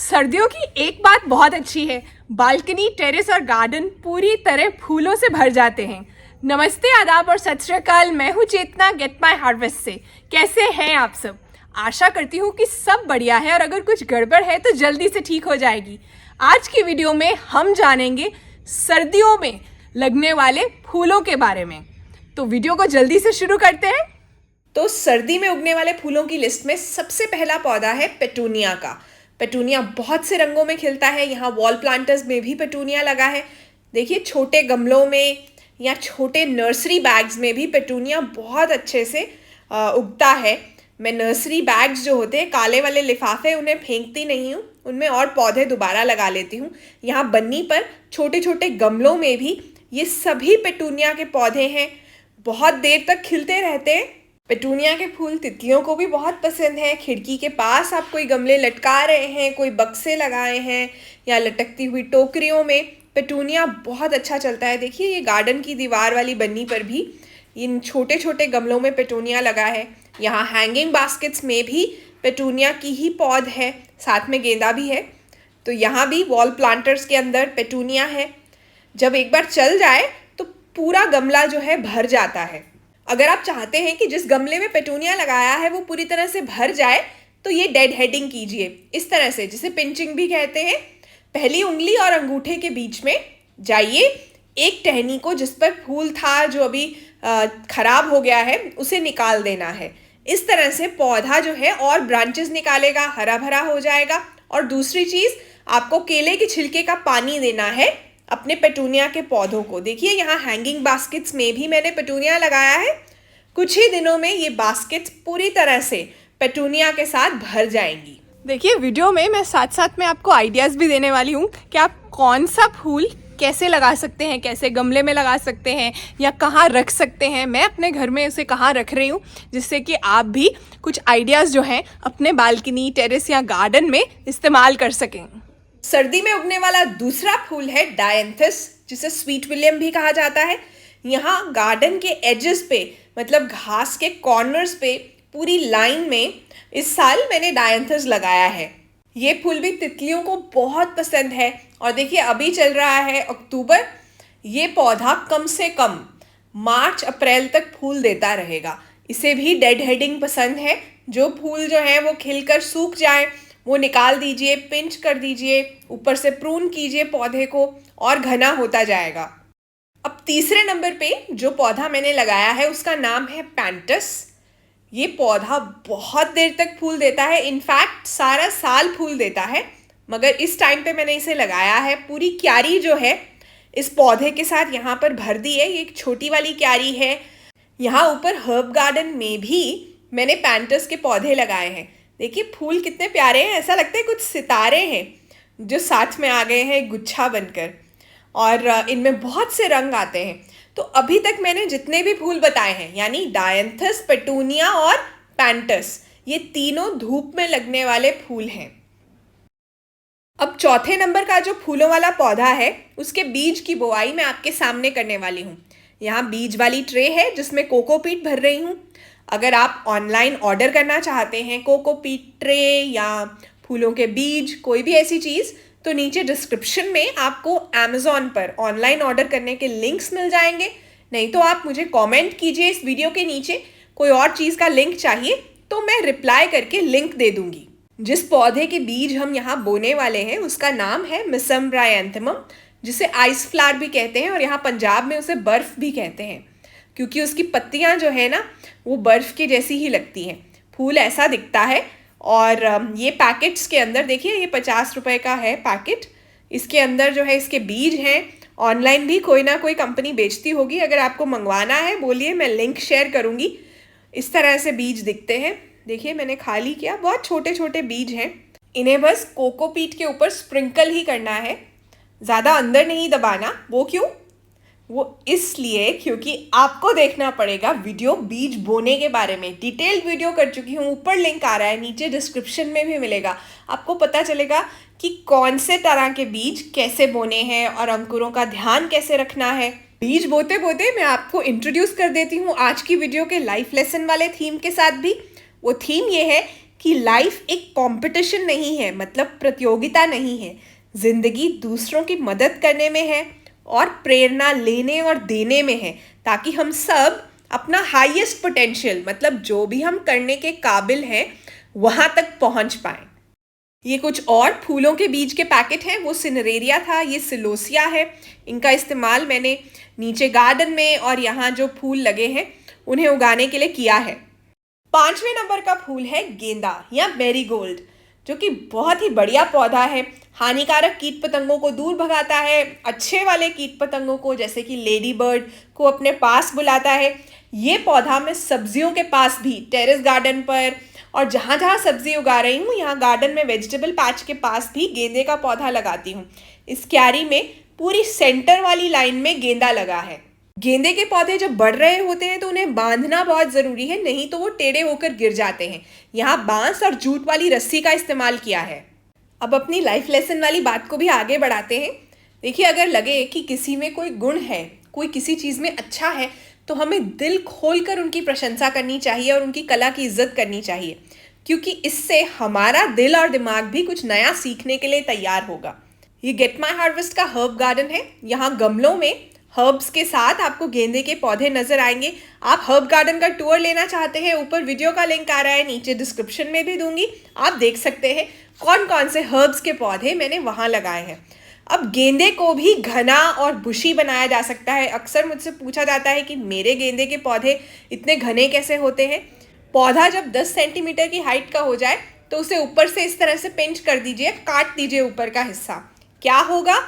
सर्दियों की एक बात बहुत अच्छी है, बालकनी, टेरेस और गार्डन पूरी तरह फूलों से भर जाते हैं। नमस्ते, आदाब और सत श्री अकाल। मैं हूँ चेतना गेट माई हार्वेस्ट से। कैसे हैं आप सब? आशा करती हूँ कि सब बढ़िया है और अगर कुछ गड़बड़ है तो जल्दी से ठीक हो जाएगी। आज की वीडियो में हम जानेंगे सर्दियों में लगने वाले फूलों के बारे में। तो वीडियो को जल्दी से शुरू करते हैं। तो सर्दी में उगने वाले फूलों की लिस्ट में सबसे पहला पौधा है पेटूनिया का। पेटूनिया बहुत से रंगों में खिलता है। यहाँ वॉल प्लांटर्स में भी पेटूनिया लगा है। देखिए, छोटे गमलों में या छोटे नर्सरी बैग्स में भी पेटूनिया बहुत अच्छे से उगता है। मैं नर्सरी बैग्स जो होते हैं, काले वाले लिफाफे, उन्हें फेंकती नहीं हूँ, उनमें और पौधे दोबारा लगा लेती हूँ। यहाँ बन्नी पर छोटे छोटे गमलों में भी ये सभी पेटूनिया के पौधे हैं, बहुत देर तक खिलते रहते हैं। पेटूनिया के फूल तितलियों को भी बहुत पसंद है। खिड़की के पास आप कोई गमले लटका रहे हैं, कोई बक्से लगाए हैं या लटकती हुई टोकरियों में पेटूनिया बहुत अच्छा चलता है। देखिए, ये गार्डन की दीवार वाली बन्नी पर भी इन छोटे छोटे गमलों में पेटूनिया लगा है। यहाँ हैंगिंग बास्केट्स में भी पेटूनिया की ही पौध है, साथ में गेंदा भी है। तो यहाँ भी वॉल प्लांटर्स के अंदर पेटूनिया है। जब एक बार चल जाए तो पूरा गमला जो है भर जाता है। अगर आप चाहते हैं कि जिस गमले में पेटूनिया लगाया है वो पूरी तरह से भर जाए तो ये डेड हेडिंग कीजिए, इस तरह से, जिसे पिंचिंग भी कहते हैं। पहली उंगली और अंगूठे के बीच में जाइए, एक टहनी को जिस पर फूल था जो अभी खराब हो गया है उसे निकाल देना है। इस तरह से पौधा जो है और ब्रांचेस निकालेगा, हरा भरा हो जाएगा। और दूसरी चीज़, आपको केले के छिलके का पानी देना है अपने पेटूनिया के पौधों को। देखिए, यहाँ हैंगिंग बास्केट्स में भी मैंने पेटूनिया लगाया है। कुछ ही दिनों में ये बास्केट्स पूरी तरह से पेटूनिया के साथ भर जाएंगी। देखिए, वीडियो में मैं साथ साथ में आपको आइडियाज़ भी देने वाली हूँ कि आप कौन सा फूल कैसे लगा सकते हैं, कैसे गमले में लगा सकते हैं या कहाँ रख सकते हैं। मैं अपने घर में उसे कहाँ रख रही हूँ, जिससे कि आप भी कुछ आइडियाज़ जो हैं अपने बालकनी, टेरेस या गार्डन में इस्तेमाल कर सकें। सर्दी में उगने वाला दूसरा फूल है डायंथस, जिसे स्वीट विलियम भी कहा जाता है। यहाँ गार्डन के एजेस पे, मतलब घास के कॉर्नर्स पे पूरी लाइन में इस साल मैंने डायंथस लगाया है। ये फूल भी तितलियों को बहुत पसंद है। और देखिए, अभी चल रहा है अक्टूबर। ये पौधा कम से कम मार्च अप्रैल तक फूल देता रहेगा। इसे भी डेड हेडिंग पसंद है। जो फूल जो है वो खिलकर सूख जाए वो निकाल दीजिए, पिंच कर दीजिए, ऊपर से प्रून कीजिए पौधे को और घना होता जाएगा। अब तीसरे नंबर पे जो पौधा मैंने लगाया है उसका नाम है पैंटस। ये पौधा बहुत देर तक फूल देता है, इनफैक्ट सारा साल फूल देता है। मगर इस टाइम पे मैंने इसे लगाया है। पूरी क्यारी जो है इस पौधे के साथ यहाँ पर भर दी है। ये एक छोटी वाली क्यारी है। यहाँ ऊपर हर्ब गार्डन में भी मैंने पैंटस के पौधे लगाए हैं। देखिए, फूल कितने प्यारे हैं, ऐसा लगता है कुछ सितारे हैं जो साथ में आ गए हैं गुच्छा बनकर। और इनमें बहुत से रंग आते हैं। तो अभी तक मैंने जितने भी फूल बताए हैं, यानी डायंथस, पेटूनिया और पैंटस, ये तीनों धूप में लगने वाले फूल हैं। अब चौथे नंबर का जो फूलों वाला पौधा है उसके बीज की बुआई मैं आपके सामने करने वाली हूँ। यहाँ बीज वाली ट्रे है जिसमें कोकोपीट भर रही हूँ। अगर आप ऑनलाइन ऑर्डर करना चाहते हैं कोकोपीट ट्रे या फूलों के बीज, कोई भी ऐसी चीज़, तो नीचे डिस्क्रिप्शन में आपको अमेज़ॉन पर ऑनलाइन ऑर्डर करने के लिंक्स मिल जाएंगे। नहीं तो आप मुझे कमेंट कीजिए इस वीडियो के नीचे, कोई और चीज़ का लिंक चाहिए तो मैं रिप्लाई करके लिंक दे दूँगी। जिस पौधे के बीज हम यहाँ बोने वाले हैं उसका नाम है मिसम्ब्रायंथमम, जिसे आइस फ्लावर भी कहते हैं और यहाँ पंजाब में उसे बर्फ़ भी कहते हैं, क्योंकि उसकी पत्तियाँ जो है ना वो बर्फ़ के जैसी ही लगती हैं। फूल ऐसा दिखता है। और ये पैकेट्स के अंदर देखिए, ये 50 रुपए का है पैकेट। इसके अंदर जो है इसके बीज हैं। ऑनलाइन भी कोई ना कोई कंपनी बेचती होगी। अगर आपको मंगवाना है बोलिए, मैं लिंक शेयर करूँगी। इस तरह से बीज दिखते हैं। देखिए, मैंने खाली किया, बहुत छोटे छोटे बीज हैं। इन्हें बस कोकोपीट के ऊपर स्प्रिंकल ही करना है, ज़्यादा अंदर नहीं दबाना। वो क्यों? वो इसलिए क्योंकि आपको देखना पड़ेगा वीडियो बीज बोने के बारे में। डिटेल्ड वीडियो कर चुकी हूँ, ऊपर लिंक आ रहा है, नीचे डिस्क्रिप्शन में भी मिलेगा। आपको पता चलेगा कि कौन से तरह के बीज कैसे बोने हैं और अंकुरों का ध्यान कैसे रखना है। बीज बोते बोते मैं आपको इंट्रोड्यूस कर देती हूँ आज की वीडियो के लाइफ लेसन वाले थीम के साथ भी। वो थीम ये है कि लाइफ एक कंपटीशन नहीं है, मतलब प्रतियोगिता नहीं है। जिंदगी दूसरों की मदद करने में है और प्रेरणा लेने और देने में है, ताकि हम सब अपना हाईएस्ट पोटेंशियल, मतलब जो भी हम करने के काबिल हैं, वहाँ तक पहुँच पाएं। ये कुछ और फूलों के बीज के पैकेट हैं। वो सिनरेरिया था, ये सिलोसिया है। इनका इस्तेमाल मैंने नीचे गार्डन में और यहाँ जो फूल लगे हैं उन्हें उगाने के लिए किया है। 5वें नंबर का फूल है गेंदा या मैरीगोल्ड, जो कि बहुत ही बढ़िया पौधा है। हानिकारक कीट पतंगों को दूर भगाता है, अच्छे वाले कीट पतंगों को जैसे कि लेडी बर्ड को अपने पास बुलाता है। ये पौधा मैं सब्जियों के पास भी, टेरेस गार्डन पर और जहाँ जहाँ सब्जी उगा रही हूँ, यहाँ गार्डन में वेजिटेबल पैच के पास भी गेंदे का पौधा लगाती हूँ। इस क्यारी में पूरी सेंटर वाली लाइन में गेंदा लगा है। गेंदे के पौधे जब बढ़ रहे होते हैं तो उन्हें बांधना बहुत ज़रूरी है, नहीं तो वो टेढ़े होकर गिर जाते हैं। यहाँ बांस और जूट वाली रस्सी का इस्तेमाल किया है। अब अपनी लाइफ लेसन वाली बात को भी आगे बढ़ाते हैं। देखिए, अगर लगे कि किसी में कोई गुण है, कोई किसी चीज़ में अच्छा है, तो हमें दिल खोलकर उनकी प्रशंसा करनी चाहिए और उनकी कला की इज्जत करनी चाहिए, क्योंकि इससे हमारा दिल और दिमाग भी कुछ नया सीखने के लिए तैयार होगा। ये गेट माई हार्वेस्ट का हर्ब गार्डन है। यहाँ गमलों में हर्ब्स के साथ आपको गेंदे के पौधे नजर आएंगे। आप हर्ब गार्डन का टूर लेना चाहते हैं, ऊपर वीडियो का लिंक आ रहा है, नीचे डिस्क्रिप्शन में भी दूंगी, आप देख सकते हैं कौन कौन से हर्ब्स के पौधे मैंने वहाँ लगाए हैं। अब गेंदे को भी घना और बुशी बनाया जा सकता है। अक्सर मुझसे पूछा जाता है कि मेरे गेंदे के पौधे इतने घने कैसे होते हैं। पौधा जब 10 सेंटीमीटर की हाइट का हो जाए तो उसे ऊपर से इस तरह से पिंच कर दीजिए, काट दीजिए ऊपर का हिस्सा। क्या होगा,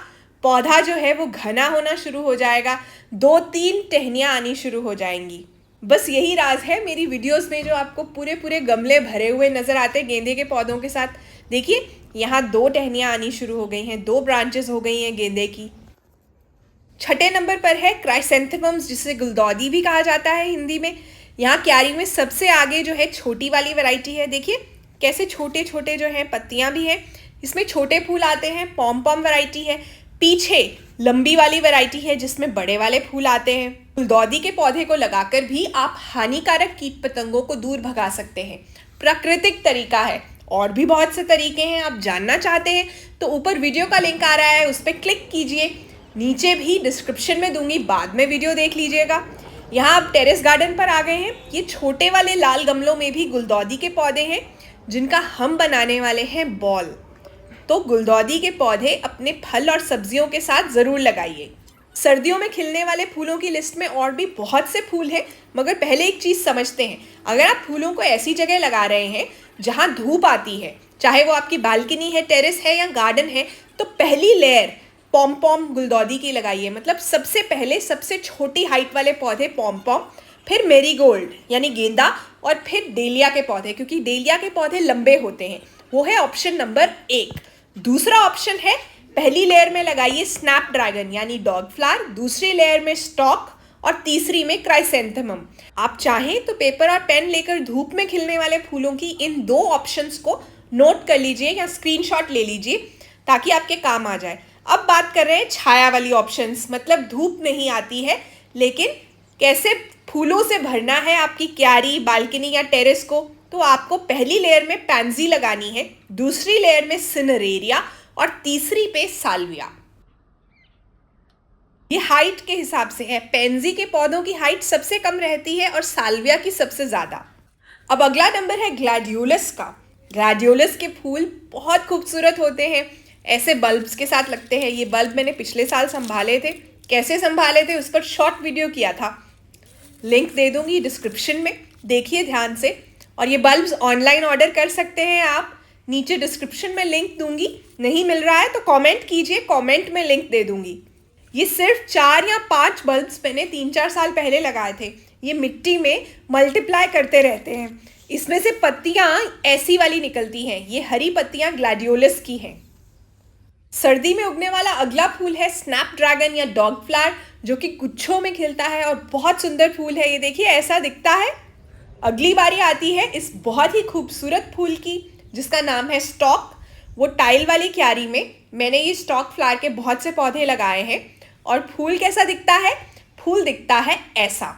पौधा जो है वो घना होना शुरू हो जाएगा, 2-3 टहनियाँ आनी शुरू हो जाएंगी। बस यही राज है मेरी वीडियोस में, जो आपको पूरे पूरे गमले भरे हुए नज़र आते हैं गेंदे के पौधों के साथ। देखिए, यहाँ 2 टहनियाँ आनी शुरू हो गई हैं, 2 ब्रांचेस हो गई हैं गेंदे की। 6ठे नंबर पर है क्राइसेंथेमम्स, जिसे गुलदौदी भी कहा जाता है हिंदी में। यहाँ क्यारी में सबसे आगे जो है छोटी वाली वैरायटी है। देखिए कैसे छोटे छोटे जो हैं पत्तियाँ भी हैं, इसमें छोटे फूल आते हैं। पॉम पॉम वैरायटी है। पीछे लंबी वाली वैरायटी है जिसमें बड़े वाले फूल आते हैं। गुलदौदी के पौधे को लगाकर भी आप हानिकारक कीट पतंगों को दूर भगा सकते हैं। प्राकृतिक तरीका है, और भी बहुत से तरीके हैं। आप जानना चाहते हैं तो ऊपर वीडियो का लिंक आ रहा है, उस पर क्लिक कीजिए। नीचे भी डिस्क्रिप्शन में दूंगी, बाद में वीडियो देख लीजिएगा। यहाँ आप टेरेस गार्डन पर आ गए हैं। ये छोटे वाले लाल गमलों में भी गुलदौदी के पौधे हैं, जिनका हम बनाने वाले हैं बॉल। तो गुलदौदी के पौधे अपने फल और सब्जियों के साथ ज़रूर लगाइए। सर्दियों में खिलने वाले फूलों की लिस्ट में और भी बहुत से फूल हैं, मगर पहले एक चीज़ समझते हैं। अगर आप फूलों को ऐसी जगह लगा रहे हैं जहाँ धूप आती है, चाहे वो आपकी बालकनी है, टेरेस है या गार्डन है, तो पहली लेयर पॉम पॉम गुलदौदी की लगाइए। मतलब सबसे पहले सबसे छोटी हाइट वाले पौधे पॉम पॉम, फिर मेरीगोल्ड यानी गेंदा, और फिर डेलिया के पौधे, क्योंकि डेलिया के पौधे लंबे होते हैं। वो है ऑप्शन नंबर 1। दूसरा ऑप्शन है, पहली लेयर में लगाइए स्नैप ड्रैगन यानी डॉग फ्लावर, दूसरी लेयर में स्टॉक और तीसरी में क्राइसेंथेमम। आप चाहें तो पेपर और पेन लेकर धूप में खिलने वाले फूलों की इन 2 ऑप्शंस को नोट कर लीजिए या स्क्रीनशॉट ले लीजिए, ताकि आपके काम आ जाए। अब बात कर रहे हैं छाया वाली ऑप्शंस, मतलब धूप नहीं आती है, लेकिन कैसे फूलों से भरना है आपकी क्यारी, बालकनी या टेरेस को। तो आपको पहली लेयर में पैंजी लगानी है, दूसरी लेयर में सिनरेरिया और तीसरी पे साल्विया। ये हाइट के हिसाब से है। पैंजी के पौधों की हाइट सबसे कम रहती है और साल्विया की सबसे ज़्यादा। अब अगला नंबर है ग्लैडियोलस का। ग्लैडियोलस के फूल बहुत खूबसूरत होते हैं, ऐसे बल्ब्स के साथ लगते हैं। ये बल्ब मैंने पिछले साल संभाले थे। कैसे संभाले थे उस पर शॉर्ट वीडियो किया था, लिंक दे दूंगी डिस्क्रिप्शन में, देखिए ध्यान से। और ये बल्ब्स ऑनलाइन ऑर्डर कर सकते हैं आप, नीचे डिस्क्रिप्शन में लिंक दूंगी। नहीं मिल रहा है तो कमेंट कीजिए, कमेंट में लिंक दे दूंगी। ये सिर्फ 4 या 5 बल्ब्स मैंने 3-4 साल पहले लगाए थे। ये मिट्टी में मल्टीप्लाई करते रहते हैं। इसमें से पत्तियाँ ऐसी वाली निकलती हैं। ये हरी पत्तियाँ ग्लैडियोलस की हैं। सर्दी में उगने वाला अगला फूल है स्नैप ड्रैगन या डॉग फ्लावर, जो कि गुच्छों में खिलता है और बहुत सुंदर फूल है। ये देखिए ऐसा दिखता है। अगली बारी आती है इस बहुत ही खूबसूरत फूल की, जिसका नाम है स्टॉक। वो टाइल वाली क्यारी में मैंने ये स्टॉक फ्लावर के बहुत से पौधे लगाए हैं। और फूल कैसा दिखता है? फूल दिखता है ऐसा।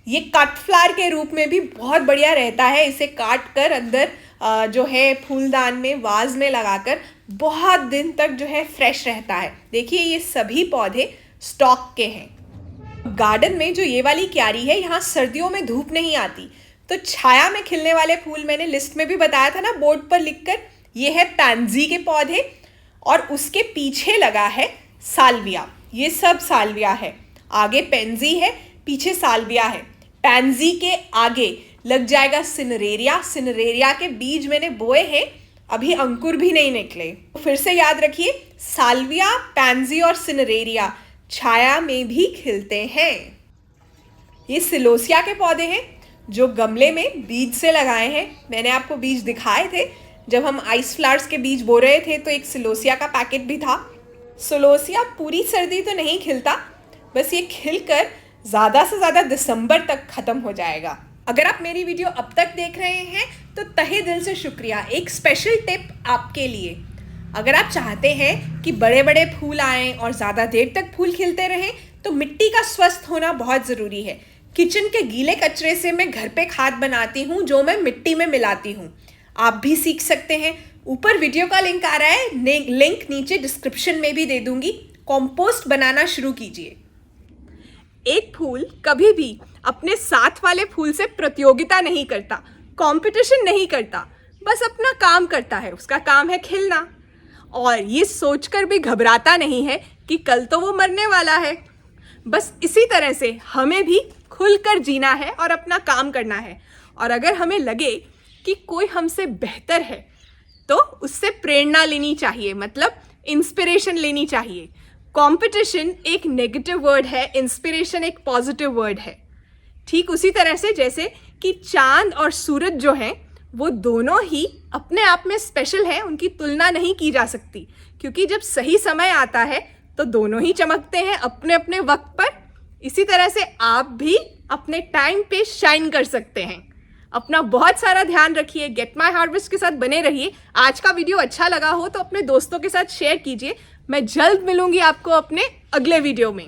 ये कट फ्लावर के रूप में भी बहुत बढ़िया रहता है। इसे काट कर अंदर जो है फूलदान में वाज में लगाकर बहुत दिन तक जो है फ्रेश रहता है। देखिए ये सभी पौधे स्टॉक के हैं। गार्डन में जो ये वाली क्यारी है, यहाँ सर्दियों में धूप नहीं आती, तो छाया में खिलने वाले फूल मैंने लिस्ट में भी बताया था ना बोर्ड पर लिखकर, ये है पैंजी के पौधे और उसके पीछे लगा है साल्विया। ये सब साल्विया है, आगे पेंजी है, पीछे साल्विया है। पैंजी के आगे लग जाएगा सिनरेरिया। सिनरेरिया के बीज मैंने बोए हैं, अभी अंकुर भी नहीं निकले। तो फिर से याद रखिए, साल्विया, पैंजी और सिनरेरिया छाया में भी खिलते हैं। ये सिलोसिया के पौधे हैं जो गमले में बीज से लगाए हैं। मैंने आपको बीज दिखाए थे जब हम आइस फ्लावर्स के बीज बो रहे थे, तो एक सिलोसिया का पैकेट भी था। सिलोसिया पूरी सर्दी तो नहीं खिलता, बस ये खिलकर ज़्यादा से ज़्यादा दिसंबर तक ख़त्म हो जाएगा। अगर आप मेरी वीडियो अब तक देख रहे हैं तो तहे दिल से शुक्रिया। एक स्पेशल टिप आपके लिए, अगर आप चाहते हैं कि बड़े बड़े फूल आएँ और ज़्यादा देर तक फूल खिलते रहें, तो मिट्टी का स्वस्थ होना बहुत ज़रूरी है। किचन के गीले कचरे से मैं घर पे खाद बनाती हूँ जो मैं मिट्टी में मिलाती हूँ। आप भी सीख सकते हैं। ऊपर वीडियो का लिंक आ रहा है, लिंक नीचे डिस्क्रिप्शन में भी दे दूंगी। कंपोस्ट बनाना शुरू कीजिए। एक फूल कभी भी अपने साथ वाले फूल से प्रतियोगिता नहीं करता, कंपटीशन नहीं करता, बस अपना काम करता है। उसका काम है खिलना, और ये सोचकर भी घबराता नहीं है कि कल तो वो मरने वाला है। बस इसी तरह से हमें भी खुलकर जीना है और अपना काम करना है। और अगर हमें लगे कि कोई हमसे बेहतर है तो उससे प्रेरणा लेनी चाहिए, मतलब इंस्पिरेशन लेनी चाहिए। कंपटीशन एक नेगेटिव वर्ड है, इंस्पिरेशन एक पॉजिटिव वर्ड है। ठीक उसी तरह से जैसे कि चांद और सूरज जो हैं वो दोनों ही अपने आप में स्पेशल हैं, उनकी तुलना नहीं की जा सकती, क्योंकि जब सही समय आता है तो दोनों ही चमकते हैं अपने अपने वक्त पर। इसी तरह से आप भी अपने टाइम पे शाइन कर सकते हैं। अपना बहुत सारा ध्यान रखिए। गेट माई हार्वेस्ट के साथ बने रहिए। आज का वीडियो अच्छा लगा हो तो अपने दोस्तों के साथ शेयर कीजिए। मैं जल्द मिलूंगी आपको अपने अगले वीडियो में।